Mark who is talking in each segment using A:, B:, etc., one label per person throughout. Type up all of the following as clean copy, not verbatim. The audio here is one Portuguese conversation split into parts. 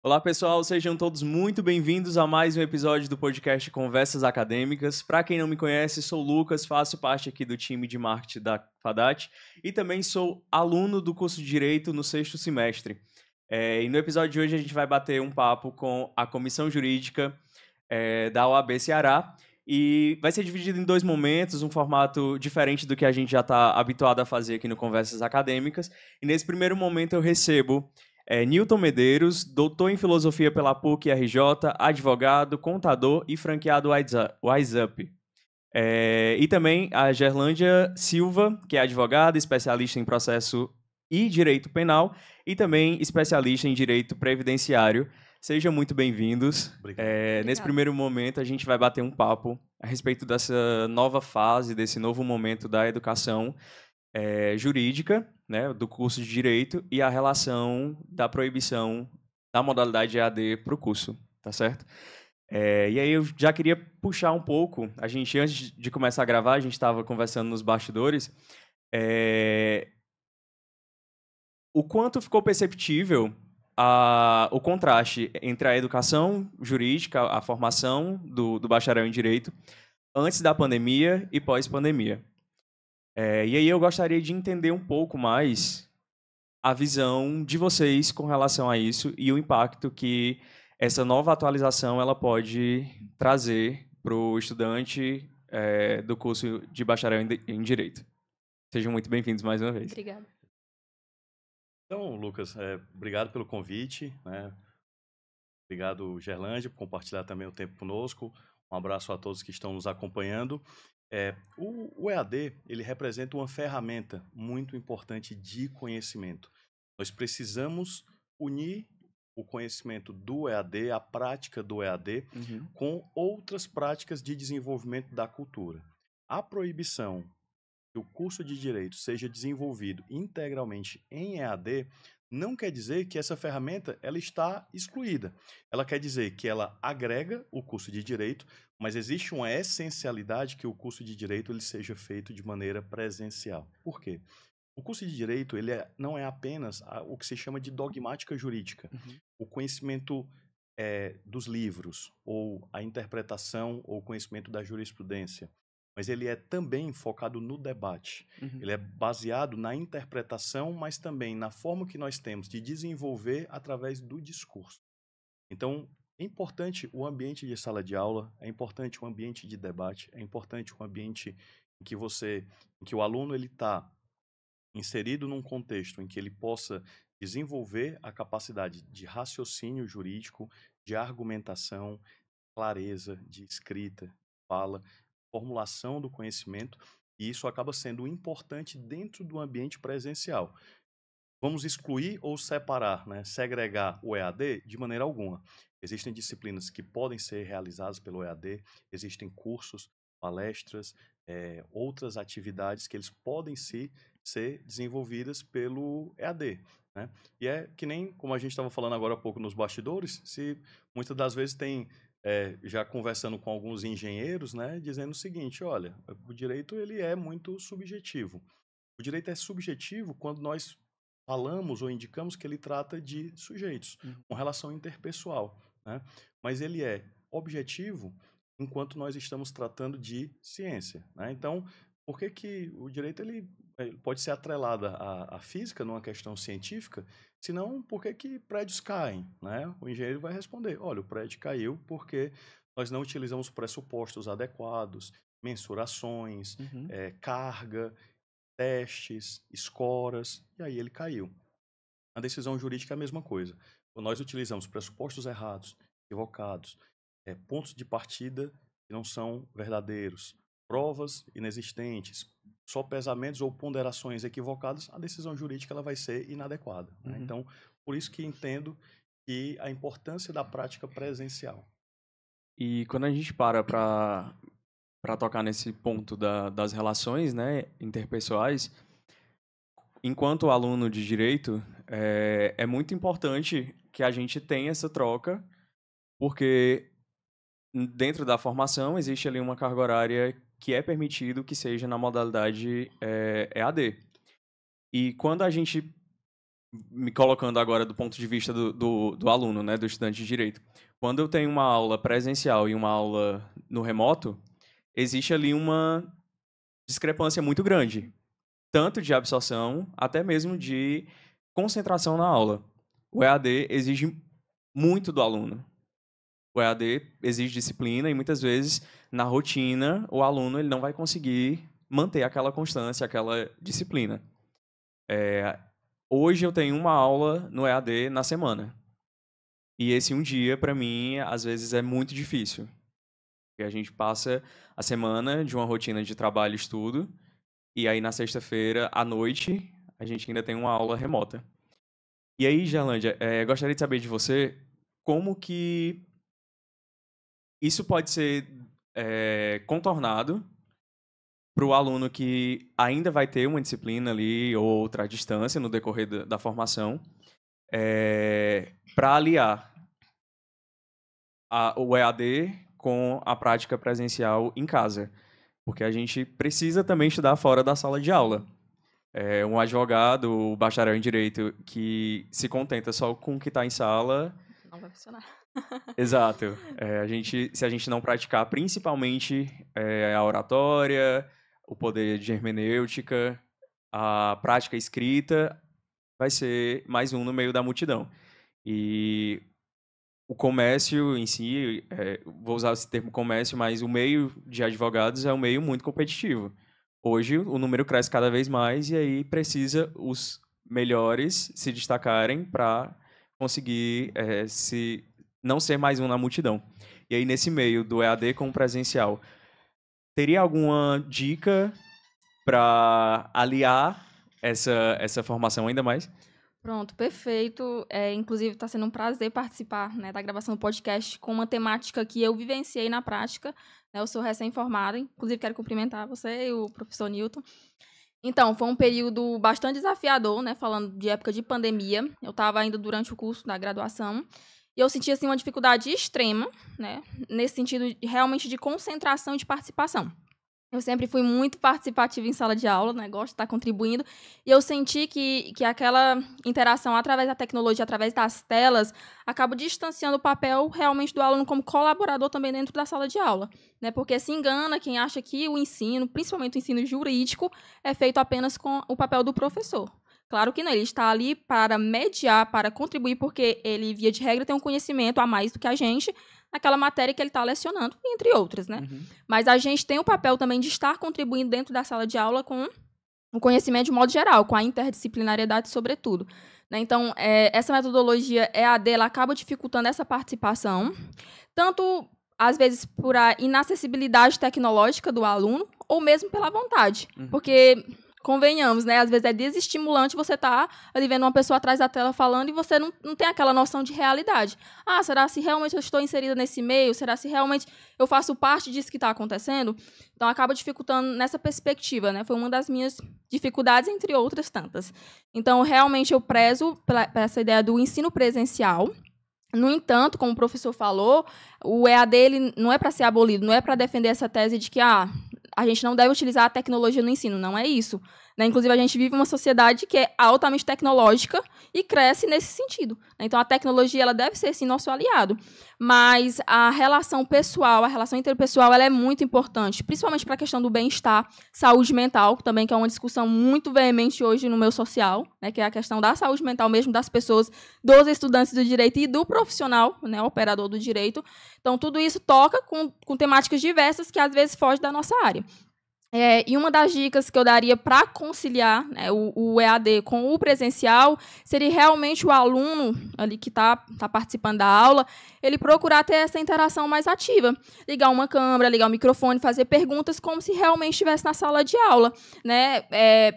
A: Olá pessoal, sejam todos muito bem-vindos a mais um episódio do podcast Conversas Acadêmicas. Para quem não me conhece, sou o Lucas, faço parte aqui do time de marketing da FADAT e também sou aluno do curso de Direito no 6º semestre. E no episódio de hoje a gente vai bater um papo com a Comissão Jurídica da OAB Ceará e vai ser dividido em 2 momentos, um formato diferente do que a gente já está habituado a fazer aqui no Conversas Acadêmicas. E nesse primeiro momento eu recebo Newton Medeiros, doutor em filosofia pela PUC-RJ, advogado, contador e franqueado WiseUp. E também a Gerlândia Silva, que é advogada, especialista em processo e direito penal e também especialista em direito previdenciário. Sejam muito bem-vindos. Nesse primeiro momento, a gente vai bater um papo a respeito dessa nova fase, desse novo momento da educação jurídica, né, do curso de Direito e a relação da proibição da modalidade EAD para o curso, tá certo? E aí eu já queria puxar um pouco, a gente, antes de começar a gravar, a gente estava conversando nos bastidores, o quanto ficou perceptível o contraste entre a educação jurídica, a formação do bacharel em Direito, antes da pandemia e pós-pandemia. E aí eu gostaria de entender um pouco mais a visão de vocês com relação a isso e o impacto que essa nova atualização ela pode trazer para o estudante do curso de bacharel em Direito. Sejam muito bem-vindos mais uma vez.
B: Obrigada.
C: Então, Lucas, obrigado pelo convite, né? Obrigado, Gerlândia, por compartilhar também o tempo conosco. Um abraço a todos que estão nos acompanhando. O EAD, ele representa uma ferramenta muito importante de conhecimento. Nós precisamos unir o conhecimento do EAD, a prática do EAD, com outras práticas de desenvolvimento da cultura. A proibição que o curso de Direito seja desenvolvido integralmente em EAD não quer dizer que essa ferramenta ela está excluída. Ela quer dizer que ela agrega o curso de Direito, mas existe uma essencialidade que o curso de Direito ele seja feito de maneira presencial. Por quê? O curso de Direito ele não é apenas o que se chama de dogmática jurídica. O conhecimento dos livros, ou a interpretação ou conhecimento da jurisprudência. Mas ele é também focado no debate. Ele é baseado na interpretação, mas também na forma que nós temos de desenvolver através do discurso. Então, é importante o ambiente de sala de aula, é importante o ambiente de debate, é importante o ambiente em que o aluno ele está inserido num contexto em que ele possa desenvolver a capacidade de raciocínio jurídico, de argumentação, clareza, de escrita, fala, formulação do conhecimento, e isso acaba sendo importante dentro do ambiente presencial. Vamos excluir ou separar, né, segregar o EAD? De maneira alguma. Existem disciplinas que podem ser realizadas pelo EAD, existem cursos, palestras, outras atividades que eles podem ser desenvolvidas pelo EAD. Né? E é que nem, como a gente estava falando agora há pouco nos bastidores, se muitas das vezes tem já conversando com alguns engenheiros, né, dizendo o seguinte, olha, o direito ele é muito subjetivo. O direito é subjetivo quando nós falamos ou indicamos que ele trata de sujeitos, com relação interpessoal, né? Mas ele é objetivo enquanto nós estamos tratando de ciência, né? Então, por que o direito ele pode ser atrelado à física numa questão científica? Senão, por que prédios caem? Né? O engenheiro vai responder, olha, o prédio caiu porque nós não utilizamos pressupostos adequados, mensurações, carga, testes, escoras, e aí ele caiu. A decisão jurídica é a mesma coisa. Quando nós utilizamos pressupostos errados, equivocados, pontos de partida que não são verdadeiros, provas inexistentes, só pesamentos ou ponderações equivocadas, a decisão jurídica ela vai ser inadequada. Né? Então, por isso que entendo que a importância da prática presencial.
A: E quando a gente para tocar nesse ponto das relações, né, interpessoais, enquanto aluno de Direito, é muito importante que a gente tenha essa troca, porque dentro da formação existe ali uma carga horária que é permitido que seja na modalidade EAD. E quando a gente, me colocando agora do ponto de vista do aluno, né, do estudante de Direito, quando eu tenho uma aula presencial e uma aula no remoto, existe ali uma discrepância muito grande, tanto de absorção, até mesmo de concentração na aula. O EAD exige muito do aluno. O EAD exige disciplina e, muitas vezes, na rotina, o aluno ele não vai conseguir manter aquela constância, aquela disciplina. Hoje eu tenho uma aula no EAD na semana. E esse um dia, para mim, às vezes é muito difícil. Porque a gente passa a semana de uma rotina de trabalho e estudo, e aí na sexta-feira, à noite, a gente ainda tem uma aula remota. E aí, Gerlândia, gostaria de saber de você como que isso pode ser contornado para o aluno que ainda vai ter uma disciplina ali ou outra à distância no decorrer da formação, para aliar o EAD com a prática presencial em casa. Porque a gente precisa também estudar fora da sala de aula. Um advogado, o bacharel em Direito, que se contenta só com o que está em sala...
B: Não vai funcionar.
A: Exato. Se a gente não praticar principalmente a oratória, o poder de hermenêutica, a prática escrita, vai ser mais um no meio da multidão. E o comércio em si, vou usar esse termo comércio, mas o meio de advogados é um meio muito competitivo. Hoje o número cresce cada vez mais e aí precisa os melhores se destacarem para conseguir não ser mais um na multidão. E aí, nesse meio do EAD com o presencial, teria alguma dica para aliar essa formação ainda mais?
B: Pronto, perfeito. Inclusive, está sendo um prazer participar, né, da gravação do podcast com uma temática que eu vivenciei na prática. Né, eu sou recém-formada, inclusive quero cumprimentar você e o professor Newton. Então, foi um período bastante desafiador, né, falando de época de pandemia. Eu estava ainda durante o curso da graduação e eu senti assim, uma dificuldade extrema, né, nesse sentido realmente de concentração e de participação. Eu sempre fui muito participativa em sala de aula, né? Gosto de estar contribuindo. E eu senti que aquela interação através da tecnologia, através das telas, acaba distanciando o papel realmente do aluno como colaborador também dentro da sala de aula. Né? Porque se engana quem acha que o ensino, principalmente o ensino jurídico, é feito apenas com o papel do professor. Claro que não, ele está ali para mediar, para contribuir, porque ele, via de regra, tem um conhecimento a mais do que a gente naquela matéria que ele está lecionando, entre outras, né? Uhum. Mas a gente tem o papel também de estar contribuindo dentro da sala de aula com o conhecimento de modo geral, com a interdisciplinariedade, sobretudo. Né? Então, essa metodologia EAD, ela acaba dificultando essa participação, tanto, às vezes, por a inacessibilidade tecnológica do aluno, ou mesmo pela vontade. Uhum. Porque... convenhamos, né? Às vezes é desestimulante você estar ali vendo uma pessoa atrás da tela falando e você não tem aquela noção de realidade. Ah, será se realmente eu estou inserida nesse meio? Será se realmente eu faço parte disso que está acontecendo? Então, acaba dificultando nessa perspectiva, né? Foi uma das minhas dificuldades, entre outras tantas. Então, realmente, eu prezo por essa ideia do ensino presencial. No entanto, como o professor falou, o EAD ele não é para ser abolido, não é para defender essa tese de que a gente não deve utilizar a tecnologia no ensino, não é isso. Né? Inclusive, a gente vive uma sociedade que é altamente tecnológica e cresce nesse sentido. Então, a tecnologia ela deve ser, sim, nosso aliado. Mas a relação pessoal, a relação interpessoal, ela é muito importante, principalmente para a questão do bem-estar, saúde mental, também, que é uma discussão muito veemente hoje no meio social, né? Que é a questão da saúde mental mesmo das pessoas, dos estudantes do direito e do profissional, né? Operador do direito. Então, tudo isso toca com temáticas diversas que, às vezes, fogem da nossa área. E uma das dicas que eu daria para conciliar, né, o EAD com o presencial seria realmente o aluno ali que está participando da aula, ele procurar ter essa interação mais ativa. Ligar uma câmera, ligar o microfone, fazer perguntas como se realmente estivesse na sala de aula. Né?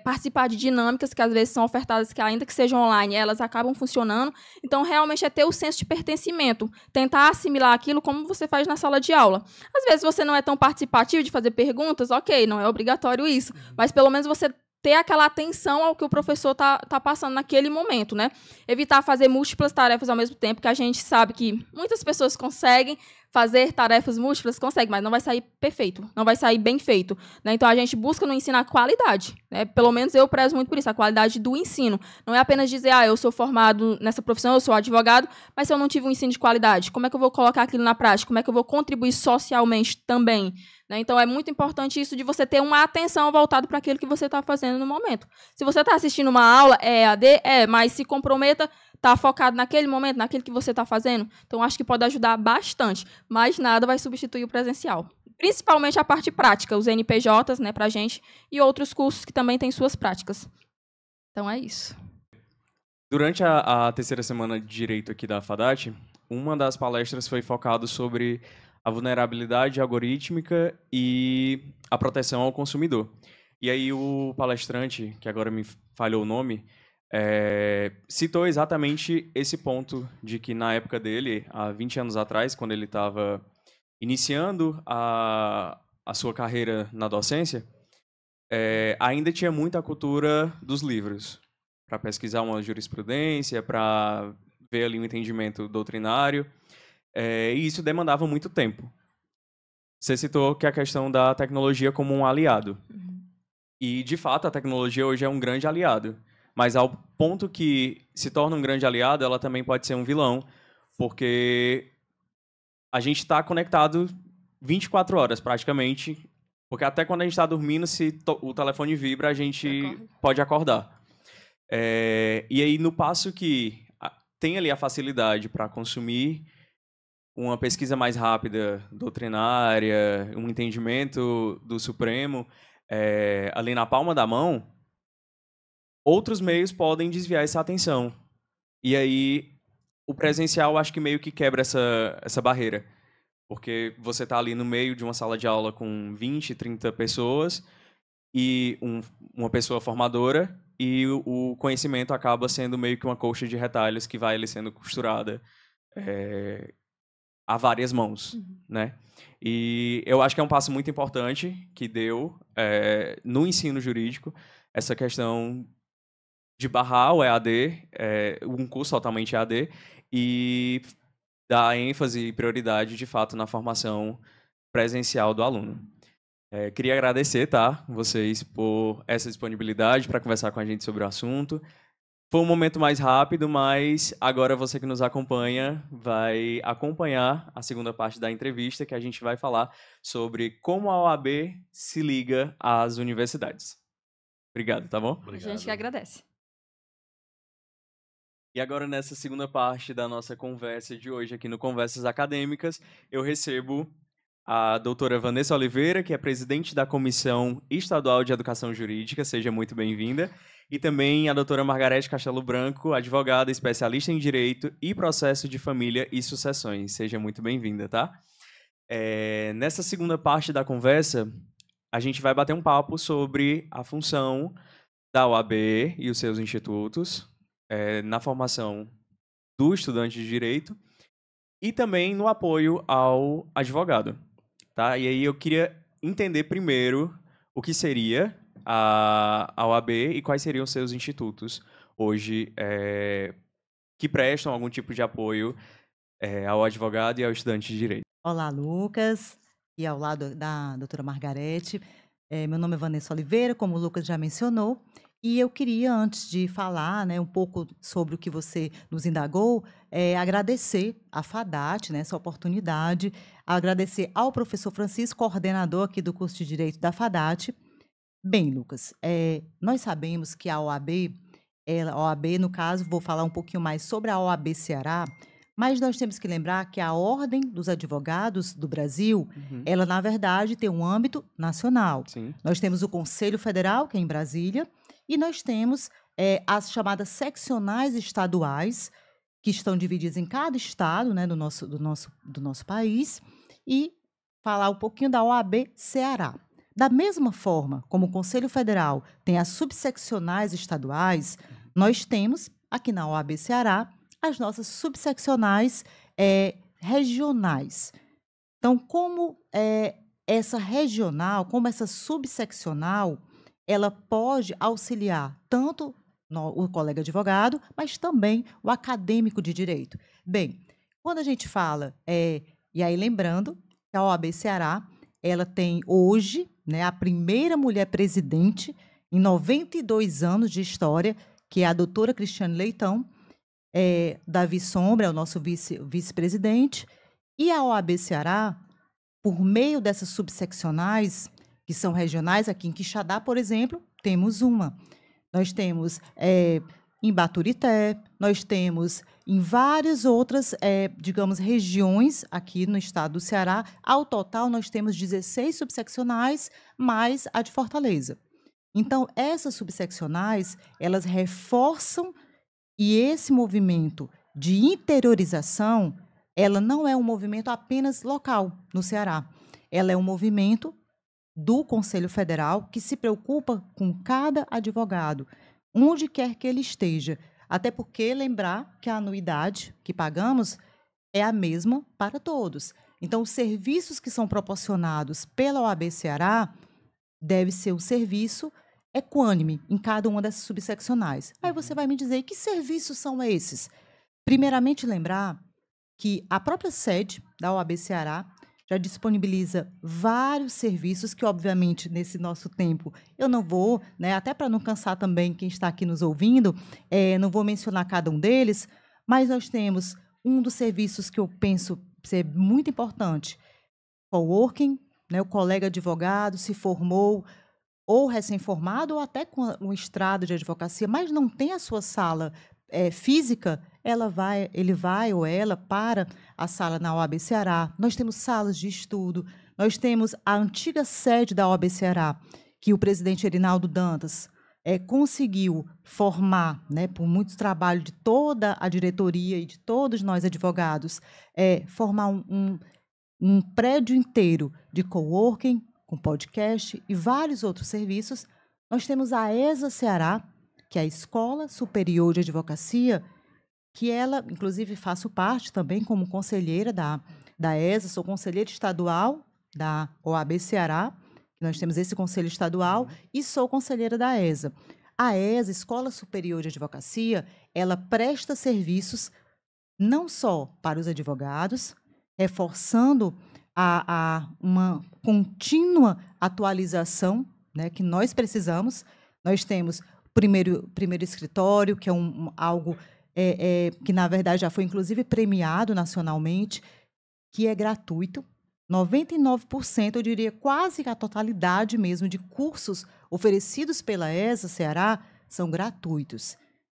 B: Participar de dinâmicas que às vezes são ofertadas, que ainda que sejam online, elas acabam funcionando. Então, realmente é ter o senso de pertencimento. Tentar assimilar aquilo como você faz na sala de aula. Às vezes você não é tão participativo de fazer perguntas, ok, não é obrigatório isso, mas pelo menos você ter aquela atenção ao que o professor tá passando naquele momento, né? Evitar fazer múltiplas tarefas ao mesmo tempo, que a gente sabe que muitas pessoas conseguem fazer tarefas múltiplas, conseguem, mas não vai sair perfeito, não vai sair bem feito, né? Então, a gente busca no ensino a qualidade, né? Pelo menos eu prezo muito por isso, a qualidade do ensino. Não é apenas dizer, eu sou formado nessa profissão, eu sou advogado, mas se eu não tive um ensino de qualidade, como é que eu vou colocar aquilo na prática? Como é que eu vou contribuir socialmente também? Né? Então, é muito importante isso de você ter uma atenção voltada para aquilo que você está fazendo no momento. Se você está assistindo uma aula, EAD, mas se comprometa, está focado naquele momento, naquilo que você está fazendo. Então, acho que pode ajudar bastante, mas nada vai substituir o presencial. Principalmente a parte prática, os NPJs, né, para a gente, e outros cursos que também têm suas práticas. Então, é isso.
A: Durante a terceira semana de Direito aqui da FADAT, uma das palestras foi focada sobre a vulnerabilidade algorítmica e a proteção ao consumidor. E aí o palestrante, que agora me falhou o nome, citou exatamente esse ponto de que na época dele, há 20 anos atrás, quando ele estava iniciando a sua carreira na docência, ainda tinha muita cultura dos livros, para pesquisar uma jurisprudência, para ver ali um entendimento doutrinário, e isso demandava muito tempo. Você citou que a questão da tecnologia como um aliado. E, de fato, a tecnologia hoje é um grande aliado. Mas ao ponto que se torna um grande aliado, ela também pode ser um vilão, porque a gente está conectado 24 horas, praticamente, porque até quando a gente está dormindo, se o telefone vibra, a gente pode acordar. E aí, no passo que tem ali a facilidade para consumir uma pesquisa mais rápida, doutrinária, um entendimento do Supremo, ali na palma da mão, outros meios podem desviar essa atenção. E aí, o presencial, acho que meio que quebra essa barreira. Porque você está ali no meio de uma sala de aula com 20, 30 pessoas e uma pessoa formadora, e o conhecimento acaba sendo meio que uma colcha de retalhos que vai ali sendo costurada a várias mãos, né? E eu acho que é um passo muito importante que deu no ensino jurídico, essa questão de barrar o EAD, um curso totalmente EAD, e dar ênfase e prioridade, de fato, na formação presencial do aluno. Queria agradecer, vocês por essa disponibilidade para conversar com a gente sobre o assunto. Foi um momento mais rápido, mas agora você que nos acompanha vai acompanhar a segunda parte da entrevista, que a gente vai falar sobre como a OAB se liga às universidades. Obrigado, tá bom?
C: Obrigado.
B: A gente que agradece.
A: E agora, nessa segunda parte da nossa conversa de hoje aqui no Conversas Acadêmicas, eu recebo a doutora Vanessa Oliveira, que é presidente da Comissão Estadual de Educação Jurídica. Seja muito bem-vinda. E também a doutora Margarete Castelo Branco, advogada, especialista em Direito e Processo de Família e Sucessões. Seja muito bem-vinda, tá? Nessa segunda parte da conversa, a gente vai bater um papo sobre a função da OAB e os seus institutos na formação do estudante de Direito e também no apoio ao advogado. Tá? E aí eu queria entender primeiro o que seria a OAB e quais seriam os seus institutos hoje que prestam algum tipo de apoio ao advogado e ao estudante de Direito.
D: Olá, Lucas, e ao lado da doutora Margarete. Meu nome é Vanessa Oliveira, como o Lucas já mencionou, e eu queria, antes de falar um pouco sobre o que você nos indagou, agradecer à FADAT, essa oportunidade, agradecer ao professor Francisco, coordenador aqui do curso de Direito da FADAT. Bem, Lucas, nós sabemos que a OAB, no caso, vou falar um pouquinho mais sobre a OAB Ceará, mas nós temos que lembrar que a Ordem dos Advogados do Brasil, ela, na verdade, tem um âmbito nacional.
A: Sim.
D: Nós temos o Conselho Federal, que é em Brasília, e nós temos as chamadas seccionais estaduais, que estão divididas em cada estado do nosso país, e falar um pouquinho da OAB Ceará. Da mesma forma como o Conselho Federal tem as subseccionais estaduais, nós temos, aqui na OAB Ceará, as nossas subseccionais regionais. Então, como essa regional, como essa subseccional, ela pode auxiliar tanto o colega advogado, mas também o acadêmico de direito. Bem, quando a gente fala, e aí lembrando que a OAB Ceará, ela tem hoje, né, a primeira mulher presidente em 92 anos de história, que é a doutora Cristiane Leitão. Davi Sombra é o nosso vice-presidente, e a OAB Ceará, por meio dessas subseccionais, que são regionais, aqui em Quixadá, por exemplo, temos uma. Nós temos em Baturité, nós temos em várias outras, digamos, regiões aqui no estado do Ceará. Ao total, nós temos 16 subseccionais, mais a de Fortaleza. Então, essas subseccionais, elas reforçam, e esse movimento de interiorização, ela não é um movimento apenas local no Ceará. Ela é um movimento do Conselho Federal que se preocupa com cada advogado, onde quer que ele esteja. Até porque lembrar que a anuidade que pagamos é a mesma para todos. Então, os serviços que são proporcionados pela OAB Ceará deve ser um serviço equânime em cada uma dessas subseccionais. Aí você vai me dizer, que serviços são esses? Primeiramente, lembrar que a própria sede da OAB Ceará já disponibiliza vários serviços que, obviamente, nesse nosso tempo, eu não vou, né, até para não cansar também quem está aqui nos ouvindo, não vou mencionar cada um deles, mas nós temos um dos serviços que eu penso ser muito importante, coworking, né, o colega advogado se formou ou recém-formado ou até com um estrado de advocacia, mas não tem a sua sala física, ele vai ou ela para a sala na OAB Ceará. Nós temos salas de estudo, nós temos a antiga sede da OAB Ceará, que o presidente Erinaldo Dantas conseguiu formar, né, por muito trabalho de toda a diretoria e de todos nós advogados, formar um prédio inteiro de coworking, com podcast e vários outros serviços. Nós temos a ESA Ceará, que é a Escola Superior de Advocacia, que ela, inclusive, faço parte também como conselheira da ESA, sou conselheira estadual da OAB Ceará, nós temos esse conselho estadual, e sou conselheira da ESA. A ESA, Escola Superior de Advocacia, ela presta serviços não só para os advogados, reforçando uma contínua atualização, né, que nós precisamos. Nós temos o primeiro escritório, que é algo que, na verdade, já foi, inclusive, premiado nacionalmente, que é gratuito. 99%, eu diria quase que a totalidade mesmo de cursos oferecidos pela ESA Ceará são gratuitos.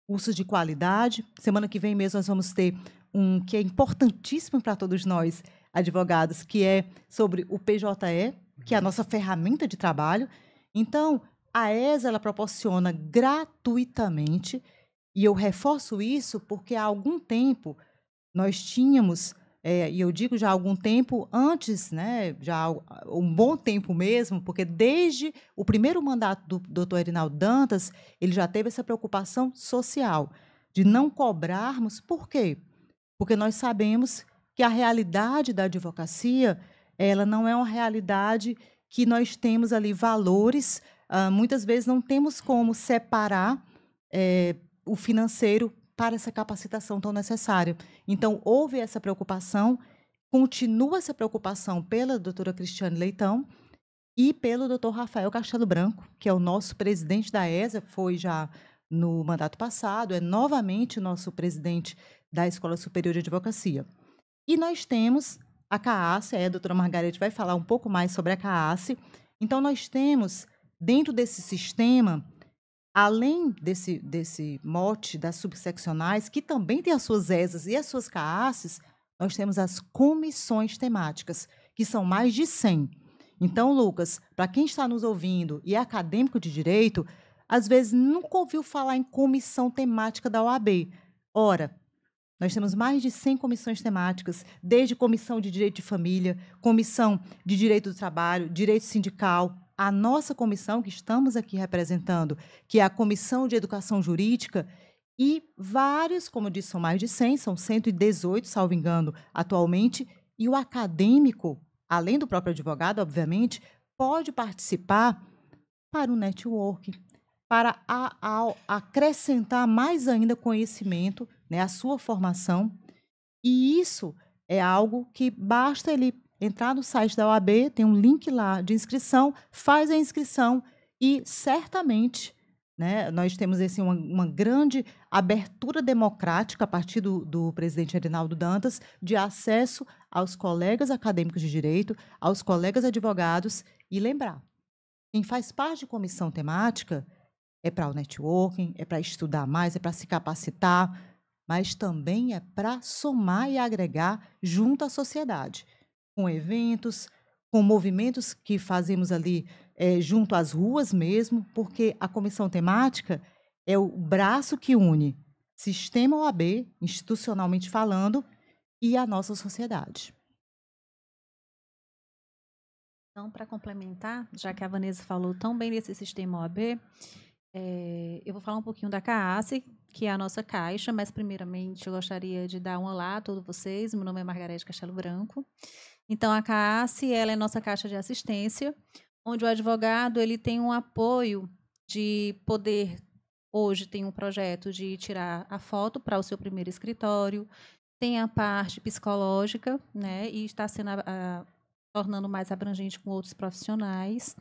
D: Cursos de qualidade. Semana que vem mesmo nós vamos ter um que é importantíssimo para todos nós, advogados, que é sobre o PJE, que é a nossa ferramenta de trabalho. Então, a ESA ela proporciona gratuitamente, e eu reforço isso porque há algum tempo nós tínhamos, e eu digo já há algum tempo, antes, né, já há um bom tempo mesmo, porque desde o primeiro mandato do doutor Erinaldo Dantas, ele já teve essa preocupação social, de não cobrarmos. Por quê? Porque nós sabemos que a realidade da advocacia, ela não é uma realidade que nós temos ali valores, muitas vezes não temos como separar o financeiro para essa capacitação tão necessária. Então, houve essa preocupação, continua essa preocupação pela doutora Cristiane Leitão e pelo doutor Rafael Castelo Branco, que é o nosso presidente da ESA, foi já no mandato passado, é novamente o nosso presidente da Escola Superior de Advocacia. E nós temos a CAASE, a doutora Margarete vai falar um pouco mais sobre a CAASE. Então, nós temos, dentro desse sistema, além desse mote das subseccionais, que também tem as suas ESAs e as suas CAASEs, nós temos as comissões temáticas, que são mais de 100. Então, Lucas, para quem está nos ouvindo e é acadêmico de direito, às vezes nunca ouviu falar em comissão temática da OAB. Ora, nós temos mais de 100 comissões temáticas, desde comissão de direito de família, comissão de direito do trabalho, direito sindical, a nossa comissão que estamos aqui representando, que é a Comissão de Educação Jurídica, e vários, como eu disse, são mais de 100, são 118, salvo engano, atualmente, e o acadêmico, além do próprio advogado, obviamente, pode participar para o networking, para acrescentar mais ainda conhecimento, né, à sua formação. E isso é algo que basta ele entrar no site da OAB, tem um link lá de inscrição, faz a inscrição e certamente, né, nós temos assim, uma grande abertura democrática a partir do presidente Arinaldo Dantas de acesso aos colegas acadêmicos de direito, aos colegas advogados. E lembrar, quem faz parte de comissão temática é para o networking, é para estudar mais, é para se capacitar, mas também é para somar e agregar junto à sociedade, com eventos, com movimentos que fazemos ali junto às ruas mesmo, porque a comissão temática é o braço que une sistema OAB, institucionalmente falando, e a nossa sociedade.
E: Então, para complementar, já que a Vanessa falou tão bem desse sistema OAB, eu vou falar um pouquinho da CAASE, que é a nossa caixa, mas, primeiramente, eu gostaria de dar um olá a todos vocês. Meu nome é Margarete Castelo Branco. Então, a CAASE, ela é nossa caixa de assistência, onde o advogado ele tem um apoio de poder, hoje tem um projeto de tirar a foto para o seu primeiro escritório, tem a parte psicológica, né, e está sendo tornando mais abrangente com outros profissionais,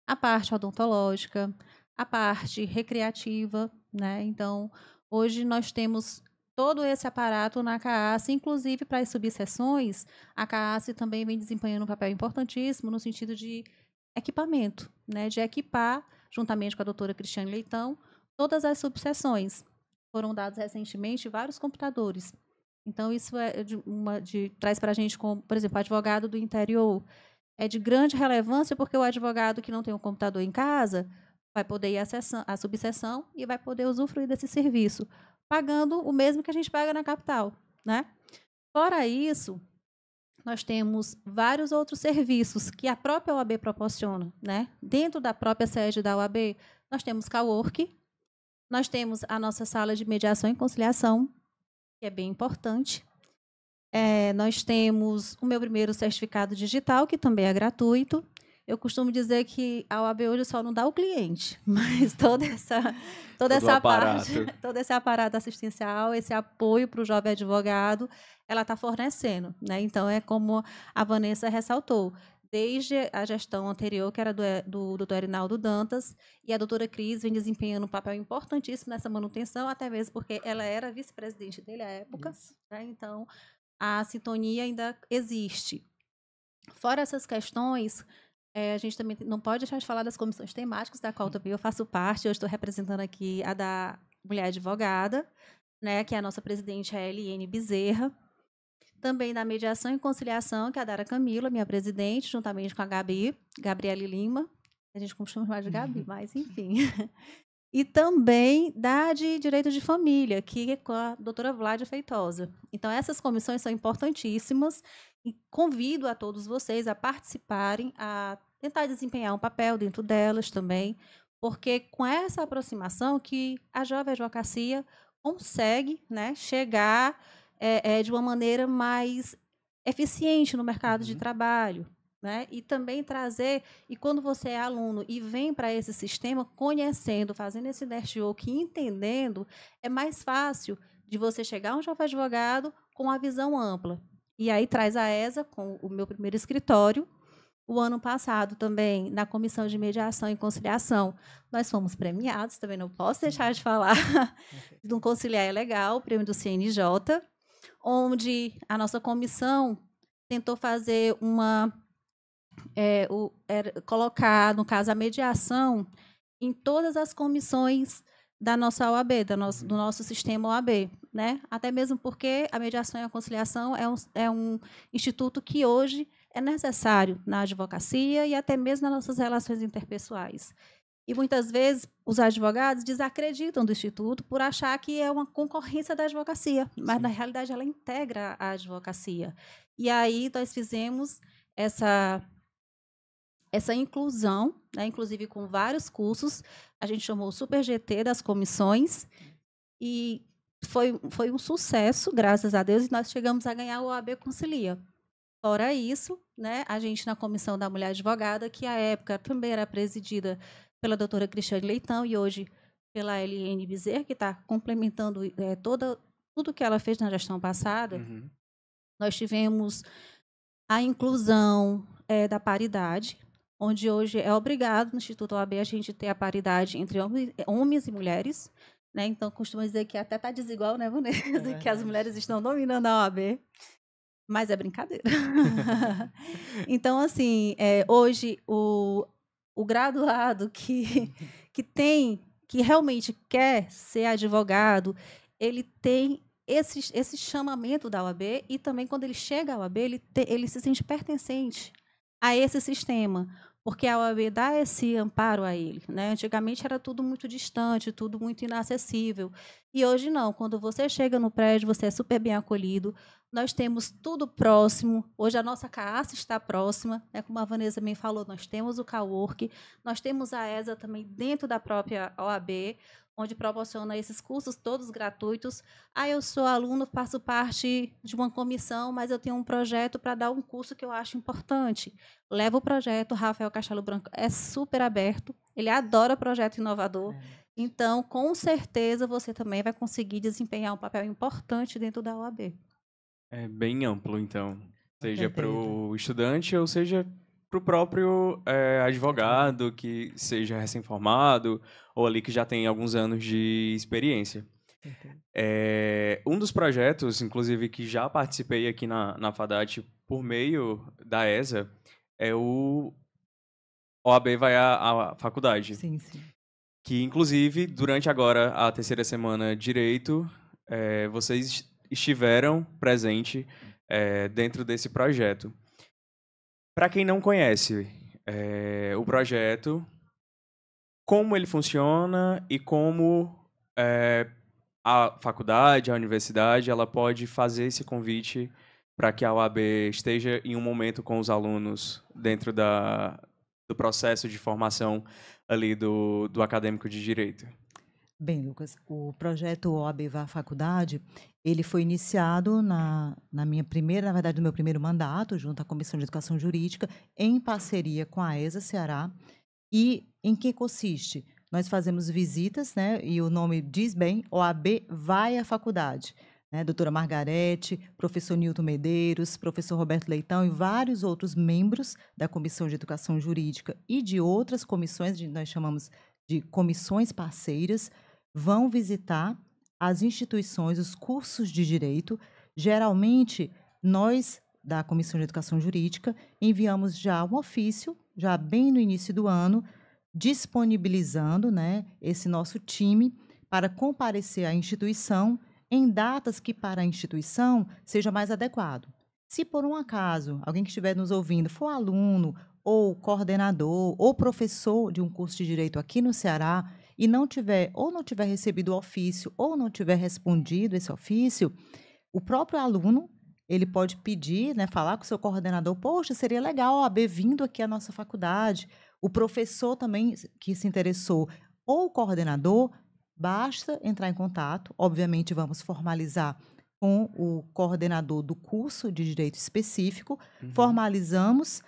E: a parte odontológica, a parte recreativa, né? Então, hoje nós temos todo esse aparato na CAASE, inclusive para as subseções, a CAASE também vem desempenhando um papel importantíssimo no sentido de equipamento, né? De equipar, juntamente com a doutora Cristiane Leitão, todas as subseções. Foram dados recentemente vários computadores. Então, isso traz para a gente, como, por exemplo, advogado do interior. É de grande relevância porque o advogado que não tem um computador em casa vai poder ir à subseção e vai poder usufruir desse serviço, pagando o mesmo que a gente paga na capital, né? Fora isso, nós temos vários outros serviços que a própria OAB proporciona, né? Dentro da própria sede da OAB, nós temos cowork, nós temos a nossa sala de mediação e conciliação, que é bem importante. Nós temos o meu primeiro certificado digital, que também é gratuito. Eu costumo dizer que a OAB hoje só não dá o cliente, mas todo esse aparato assistencial, esse apoio para o jovem advogado, ela está fornecendo, né? Então, é como a Vanessa ressaltou, desde a gestão anterior, que era do doutor Arinaldo Dantas, e a doutora Cris vem desempenhando um papel importantíssimo nessa manutenção, até mesmo porque ela era vice-presidente dele à época, né? Então, a sintonia ainda existe. Fora essas questões, a gente também não pode deixar de falar das comissões temáticas, da qual também eu faço parte. Eu estou representando aqui a da Mulher Advogada, né, que é a nossa presidente, a Eliane Bezerra. Também da Mediação e Conciliação, que é a Dara Camila, minha presidente, juntamente com a Gabriele Lima. A gente costuma chamar de Gabi, mas enfim. E também da de Direito de Família, que é com a doutora Vládia Feitosa. Então, essas comissões são importantíssimas e convido a todos vocês a participarem, a tentar desempenhar um papel dentro delas também, porque com essa aproximação que a jovem advocacia consegue, né, chegar de uma maneira mais eficiente no mercado de trabalho, né? E também trazer, e quando você é aluno e vem para esse sistema, conhecendo, fazendo esse network, entendendo, é mais fácil de você chegar a um jovem advogado com a visão ampla. E aí traz a ESA com o meu primeiro escritório. O ano passado também, na Comissão de Mediação e Conciliação, nós fomos premiados, também não posso deixar de falar, do Conciliar é Legal, o prêmio do CNJ, onde a nossa comissão tentou fazer colocar, no caso, a mediação em todas as comissões da nossa OAB, do nosso sistema OAB, né? Até mesmo porque a mediação e a conciliação é um instituto que hoje é necessário na advocacia e até mesmo nas nossas relações interpessoais. E, muitas vezes, os advogados desacreditam do Instituto por achar que é uma concorrência da advocacia, mas, na realidade, ela integra a advocacia. E aí nós fizemos essa inclusão, né, inclusive com vários cursos, a gente chamou o Super GT das comissões, e foi um sucesso, graças a Deus, e nós chegamos a ganhar o OAB Concilia. Fora isso, né, a gente, na Comissão da Mulher Advogada, que à época também era presidida pela doutora Cristiane Leitão e hoje pela Eliane Bezerra, que está complementando tudo que ela fez na gestão passada.
A: Uhum.
E: Nós tivemos a inclusão da paridade, onde hoje é obrigado no Instituto OAB a gente ter a paridade entre homens e mulheres. Né? Então, costuma dizer que até está desigual, né, Vanessa? Que as mulheres estão dominando a OAB. Mas é brincadeira. Então, assim, hoje, o graduado que realmente quer ser advogado, ele tem esse chamamento da OAB e também, quando ele chega à OAB, ele se sente pertencente a esse sistema, porque a OAB dá esse amparo a ele. Né? Antigamente era tudo muito distante, tudo muito inacessível. E hoje não. Quando você chega no prédio, você é super bem acolhido. Nós temos tudo próximo. Hoje a nossa CAAS está próxima. Né? Como a Vanessa também falou, nós temos o CAUORC, nós temos a ESA também dentro da própria OAB, onde proporciona esses cursos todos gratuitos. Eu sou aluno, faço parte de uma comissão, mas eu tenho um projeto para dar um curso que eu acho importante. Levo o projeto, Rafael Castelo Branco é super aberto, ele adora projeto inovador. Então, com certeza, você também vai conseguir desempenhar um papel importante dentro da OAB.
A: É bem amplo, então. Seja para o estudante ou seja para o próprio advogado que seja recém-formado ou ali que já tem alguns anos de experiência. Um dos projetos, inclusive, que já participei aqui na FADAT por meio da ESA é o OAB vai à faculdade.
D: Sim, sim.
A: Que, inclusive, durante agora a terceira semana Direito, vocês estiveram presente dentro desse projeto. Para quem não conhece o projeto, como ele funciona e como a faculdade, a universidade, ela pode fazer esse convite para que a OAB esteja em um momento com os alunos dentro do processo de formação ali do acadêmico de Direito.
D: Bem, Lucas, o projeto OAB Vá à Faculdade, ele foi iniciado na verdade, no meu primeiro mandato, junto à Comissão de Educação Jurídica, em parceria com a ESA Ceará. E em que consiste? Nós fazemos visitas, né? E o nome diz bem, OAB Vai à Faculdade. Né? Doutora Margarete, professor Nilton Medeiros, professor Roberto Leitão e vários outros membros da Comissão de Educação Jurídica e de outras comissões, nós chamamos de comissões parceiras, vão visitar as instituições, os cursos de direito. Geralmente, nós, da Comissão de Educação Jurídica, enviamos já um ofício, já bem no início do ano, disponibilizando, né, esse nosso time para comparecer à instituição em datas que, para a instituição, seja mais adequado. Se, por um acaso, alguém que estiver nos ouvindo for aluno ou coordenador ou professor de um curso de direito aqui no Ceará e não tiver recebido o ofício ou não tiver respondido esse ofício, o próprio aluno ele pode pedir, né, falar com o seu coordenador, poxa, seria legal a OAB vindo aqui à nossa faculdade. O professor também que se interessou ou o coordenador, basta entrar em contato. Obviamente, vamos formalizar com o coordenador do curso de direito específico, formalizamos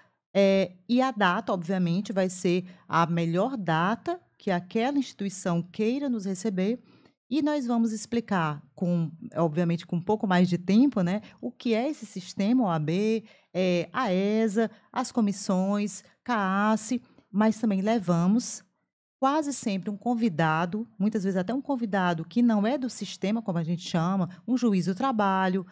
D: e a data, obviamente, vai ser a melhor data que aquela instituição queira nos receber e nós vamos explicar, obviamente com um pouco mais de tempo, né, o que é esse sistema OAB, a ESA, as comissões, CAAS, mas também levamos quase sempre um convidado, muitas vezes até um convidado que não é do sistema, como a gente chama, um juiz do trabalho,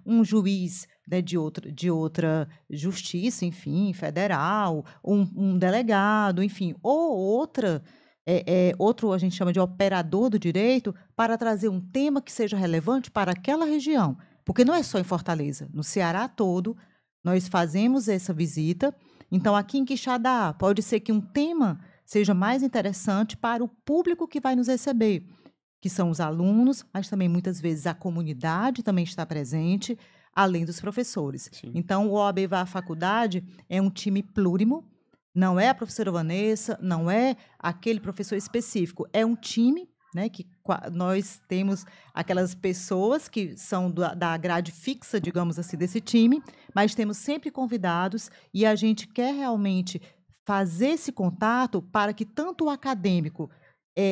D: um juiz, né, de outra justiça, enfim, federal, um delegado, enfim, ou outro a gente chama de operador do direito, para trazer um tema que seja relevante para aquela região. Porque não é só em Fortaleza, no Ceará todo, nós fazemos essa visita. Então, aqui em Quixadá, pode ser que um tema seja mais interessante para o público que vai nos receber, que são os alunos, mas também, muitas vezes, a comunidade também está presente, além dos professores. Sim. Então, o OAB Vai à Faculdade é um time plurimo, não é a professora Vanessa, não é aquele professor específico, é um time, né, que nós temos aquelas pessoas que são da grade fixa, digamos assim, desse time, mas temos sempre convidados e a gente quer realmente fazer esse contato para que tanto o acadêmico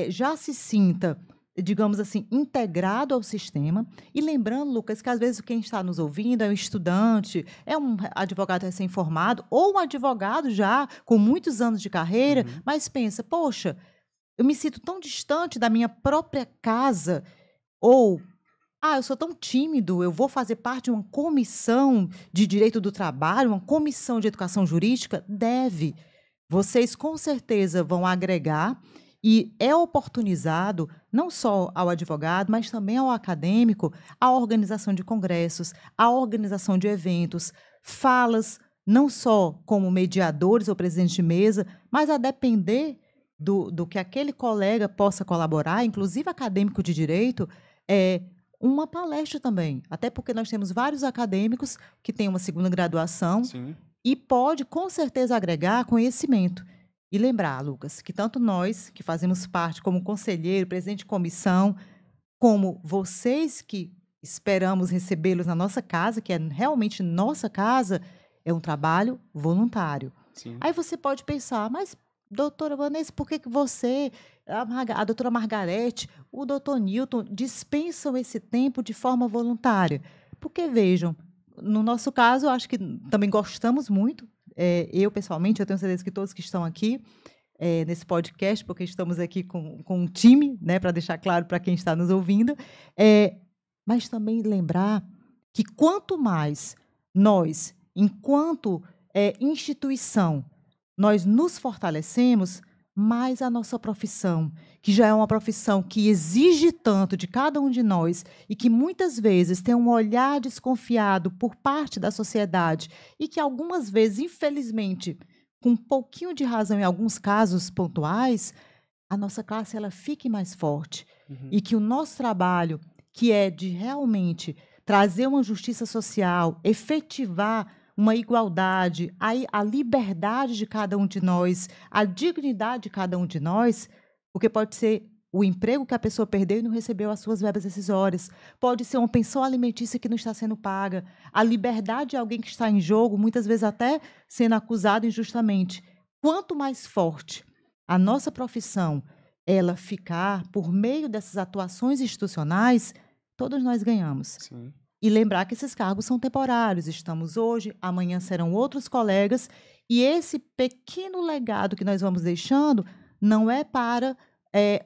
D: já se sinta, digamos assim, integrado ao sistema. E lembrando, Lucas, que às vezes quem está nos ouvindo é um estudante, é um advogado recém-formado, ou um advogado já com muitos anos de carreira, mas pensa, poxa, eu me sinto tão distante da minha própria casa, ou eu sou tão tímido, eu vou fazer parte de uma comissão de direito do trabalho, uma comissão de educação jurídica? Deve. Vocês, com certeza, vão agregar e é oportunizado, não só ao advogado, mas também ao acadêmico, a organização de congressos, a organização de eventos, falas, não só como mediadores ou presidente de mesa, mas a depender do que aquele colega possa colaborar, inclusive acadêmico de direito, uma palestra também, até porque nós temos vários acadêmicos que têm uma segunda graduação.
A: Sim.
D: E pode, com certeza, agregar conhecimento. E lembrar, Lucas, que tanto nós, que fazemos parte como conselheiro, presidente de comissão, como vocês que esperamos recebê-los na nossa casa, que é realmente nossa casa, é um trabalho voluntário.
A: Sim.
D: Aí você pode pensar, mas, doutora Vanessa, por que você, a doutora Margarete, o doutor Newton dispensam esse tempo de forma voluntária? Porque, vejam, no nosso caso, eu acho que também gostamos muito. Eu, pessoalmente, eu tenho certeza que todos que estão aqui nesse podcast, porque estamos aqui com um time, né, para deixar claro para quem está nos ouvindo, mas também lembrar que quanto mais nós, enquanto instituição, nós nos fortalecemos, mais a nossa profissão, que já é uma profissão que exige tanto de cada um de nós e que muitas vezes tem um olhar desconfiado por parte da sociedade e que algumas vezes, infelizmente, com um pouquinho de razão em alguns casos pontuais, a nossa classe ela fique mais forte. E que o nosso trabalho, que é de realmente trazer uma justiça social, efetivar uma igualdade, a liberdade de cada um de nós, a dignidade de cada um de nós, porque pode ser o emprego que a pessoa perdeu e não recebeu as suas verbas rescisórias, pode ser uma pensão alimentícia que não está sendo paga, a liberdade de alguém que está em jogo, muitas vezes até sendo acusado injustamente. Quanto mais forte a nossa profissão ela ficar por meio dessas atuações institucionais, todos nós ganhamos.
A: Sim.
D: E lembrar que esses cargos são temporários. Estamos hoje, amanhã serão outros colegas. E esse pequeno legado que nós vamos deixando não é para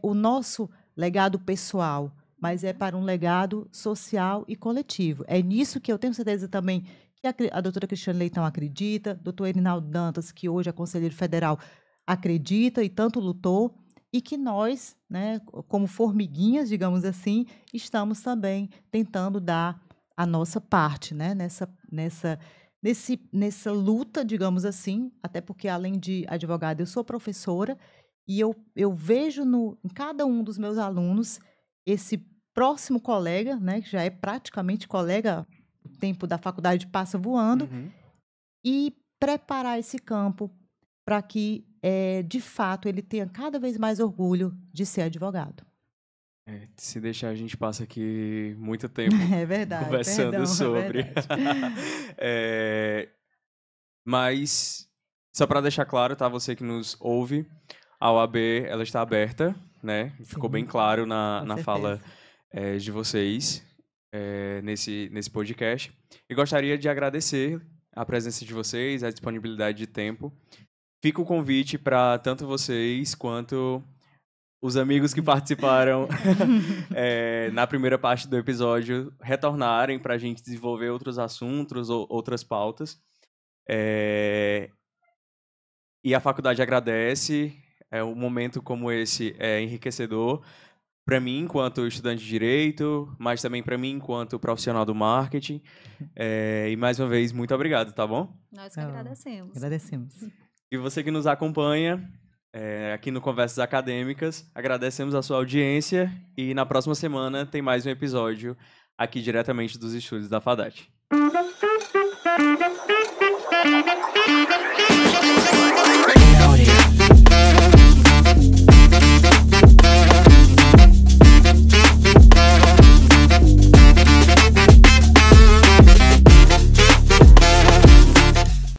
D: o nosso legado pessoal, mas é para um legado social e coletivo. É nisso que eu tenho certeza também que a doutora Cristiane Leitão acredita, doutor Erinaldo Dantas, que hoje é conselheiro federal, acredita e tanto lutou, e que nós, né, como formiguinhas, digamos assim, estamos também tentando dar a nossa parte, né, nessa luta, digamos assim, até porque, além de advogada, eu sou professora, e eu vejo em cada um dos meus alunos esse próximo colega, né, que já é praticamente colega, o tempo da faculdade passa voando, e preparar esse campo para que, de fato, ele tenha cada vez mais orgulho de ser advogado.
A: Se deixar, a gente passa aqui muito tempo
D: verdade,
A: conversando
D: perdão,
A: sobre. Mas, só para deixar claro, tá? Você que nos ouve, a OAB ela está aberta, né? Ficou bem claro na fala de vocês nesse podcast. E gostaria de agradecer a presença de vocês, a disponibilidade de tempo. Fica o convite para tanto vocês quanto os amigos que participaram na primeira parte do episódio retornarem para a gente desenvolver outros assuntos ou outras pautas. E a faculdade agradece. Um momento como esse é enriquecedor para mim, enquanto estudante de Direito, mas também para mim, enquanto profissional do marketing. E, mais uma vez, muito obrigado, tá bom?
E: Nós que agradecemos.
D: Agradecemos.
A: E você que nos acompanha aqui no Conversas Acadêmicas, agradecemos a sua audiência e na próxima semana tem mais um episódio aqui diretamente dos estúdios da FADAT.